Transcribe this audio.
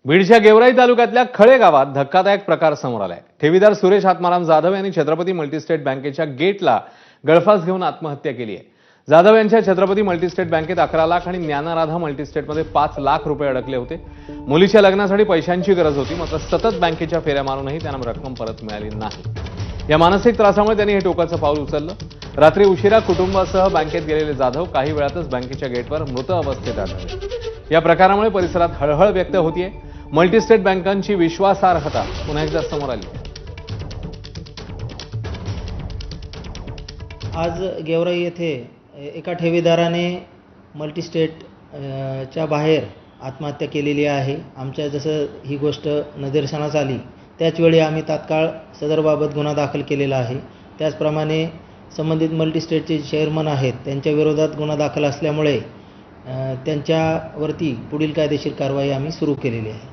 बीडच्या गेवराई तालुक्यातल्या खळे गावात धक्कादायक प्रकार समोर आलाय। ठेवीदार सुरेश आत्माराम जाधव यांनी छत्रपती मल्टीस्टेट बँकेच्या गेटला गळफास घेऊन आत्महत्या केली आहे। जाधव यांच्या छत्रपती मल्टीस्टेट बँकेत 11 लाख आणि ज्ञानराधा मल्टीस्टेटमध्ये 5 लाख रुपये अडकले होते। मुलीच्या लग्नासाठी पैशांची गरज होती, मात्र सतत बँकेच्या फेऱ्या मारूनही त्यांना रक्कम परत मिळाली नाही। या मानसिक त्रासामुळे त्यांनी हे टोकाचं पाऊल उचललं। रात्री उशिरा कुटुंबासह बँकेत गेलेले जाधव काही वेळातच बँकेच्या गेटवर मृत अवस्थेत आढळले। या प्रकारामुळे परिसरात हळहळ व्यक्त होतीये। मल्टीस्टेट बँकांची विश्वासार्हता पुन्हा एकदा समोर आली। आज गेवराई येथे एका ठेवीदाराने मल्टीस्टेट च्या बाहेर आत्महत्या केलेली आहे। आमच्या जसं ही गोष्ट निदर्शनास आली त्याचवेळी आम्ही तात्काळ सदरबाबत गुन्हा दाखल केलेला आहे। त्याचप्रमाणे संबंधित मल्टीस्टेटचे चेअरमन आहेत त्यांच्या विरोधात गुन्हा दाखल असल्यामुळे त्यांच्यावरती पुढील कायदेशीर कारवाई आम्ही सुरू केलेली आहे।